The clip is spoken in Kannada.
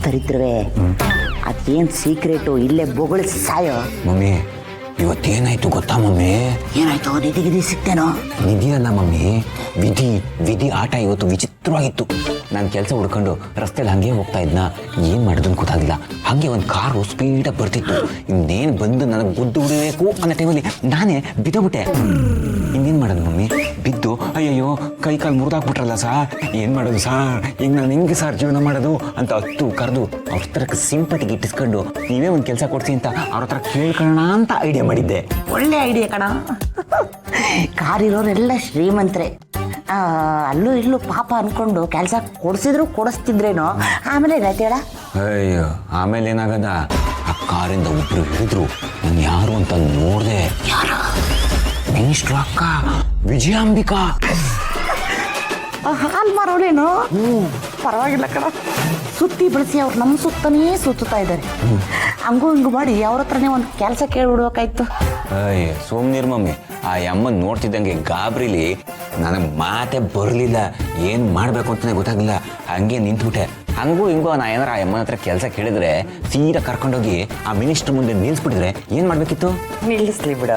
ತರಿತ್ರವೆ ಅದೇನ್ ಸೀಕ್ರೆಟು ಇಲ್ಲೇ ಬೊಗಳು ಸಾಯೋ. ಮಮ್ಮಿ ಇವತ್ತೇನಾಯ್ತು ಗೊತ್ತಾ ಮಮ್ಮಿ? ಏನಾಯ್ತು? ನಿಧಿ ಸಿಕ್ತೇನೋ? ನಿಧಿ ಅಲ್ಲ ಮಮ್ಮಿ, ವಿಧಿ ಆಟ ಇವತ್ತು ವಿಚಿತ್ರವಾಗಿತ್ತು. ನಾನು ಕೆಲಸ ಹುಡ್ಕೊಂಡು ರಸ್ತೆಯಲ್ಲಿ ಹಂಗೆ ಹೋಗ್ತಾ ಇದ್ನ, ಏನು ಮಾಡೋದನ್ನು ಗೊತ್ತಾಗಿಲ್ಲ. ಹಾಗೆ ಒಂದು ಕಾರು ಸ್ಪೀಡಾಗಿ ಬರ್ತಿತ್ತು. ಇನ್ನೇನು ಬಂದು ನನಗೆ ಗುದ್ದು ಬಿಡಬೇಕು ಅನ್ನೋ ಟೈಮಲ್ಲಿ ನಾನೇ ಬಿದ್ದೋಗ್ಬಿಟ್ಟೆ. ಇನ್ನೇನು ಮಾಡೋದು ಮಮ್ಮಿ? ಬಿದ್ದು ಅಯ್ಯಯ್ಯೋ ಕೈ ಕಾಲು ಮುರಿದಾಕ್ಬಿಟ್ರಲ್ಲ ಸಾರ್, ಏನು ಮಾಡೋದು ಸಾರ್, ಈಗ ನಾನು ಹೆಂಗೆ ಸಾರ್ ಜೀವನ ಮಾಡೋದು ಅಂತ ಹತ್ತು ಕರೆದು ಅವ್ರ ಹತ್ರಕ್ಕೆ ಸಿಂಪತಿಗೆ ಇಟ್ಟಿಸ್ಕೊಂಡು ನೀವೇ ಒಂದು ಕೆಲಸ ಕೊಡ್ಸಿ ಅಂತ ಅವ್ರ ಹತ್ರ ಕೇಳ್ಕೊಳ್ಳೋಣ ಅಂತ ಐಡಿಯಾ ಮಾಡಿದ್ದೆ. ಒಳ್ಳೆ ಐಡಿಯಾ ಕಣ. ಕಾರಿರೋರೆಲ್ಲ ಶ್ರೀಮಂತರೆ. ಅಲ್ಲೂ ಇಲ್ಲೂ ಪಾಪ ಅನ್ಕೊಂಡು ಕೆಲಸ ಕೊಡಿಸಿದ್ರು ಕೊಡಿಸ್ತಿದ್ರೇನೋ. ಆಮೇಲೆ ಏನಾಯ್ತು ಹೇಳ? ಅಯ್ಯೋ ಆಮೇಲೆ ಏನಾಗದ, ಆ ಕಾರಿಂದ ಒಬ್ರು ಹೇಳಿದ್ರು, ನಾನು ಯಾರು ಅಂತ ನೋಡಿದೆ. ಯಾರು? ಮಿನಿಸ್ಟ್ರು ಅಕ್ಕ ವಿಜಯಾಂಬಿಕಾ. ಹಾಲು ಮಾರೋಳೇನು? ಪರವಾಗಿಲ್ಲ ಕಣ. ಸುತ್ತಿ ಬಳಸಿ ಅವ್ರು ನಮ್ಮ ಸುತ್ತನೇ ಸುತ್ತಾ ಇದ್ದಾರೆ. ಹಂಗೂ ಹಿಂಗೂ ಮಾಡಿ ಅವ್ರ ಹತ್ರನೇ ಒಂದು ಕೆಲಸ ಕೇಳ್ಬಿಡ್ಬೇಕಾಯ್ತು. ಅಯ್ಯ ಸೋಮ್ನೀರ್ ಮಮ್ಮಿ, ಆ ಅಮ್ಮನ ನೋಡ್ತಿದ್ದಂಗೆ ಗಾಬರಿಲಿ ನನಗೆ ಮಾತೇ ಬರಲಿಲ್ಲ. ಏನು ಮಾಡಬೇಕು ಅಂತಲೇ ಗೊತ್ತಾಗಲಿಲ್ಲ. ಹಂಗೆ ನಿಂತ್ಬಿಟ್ಟೆ. ಹಂಗೂ ಹಿಂಗೂ ನಾ ಏನಾರ ಆ ಅಮ್ಮನ ಹತ್ರ ಕೆಲಸ ಕೇಳಿದ್ರೆ ಸೀದಾ ಕರ್ಕೊಂಡೋಗಿ ಆ ಮಿನಿಸ್ಟ್ರ್ ಮುಂದೆ ನಿಲ್ಲಿಸ್ಬಿಟ್ಟಿದ್ರೆ ಏನು ಮಾಡಬೇಕಿತ್ತು? ನಿಲ್ಲಿಸ್ಲಿ ಬಿಡ.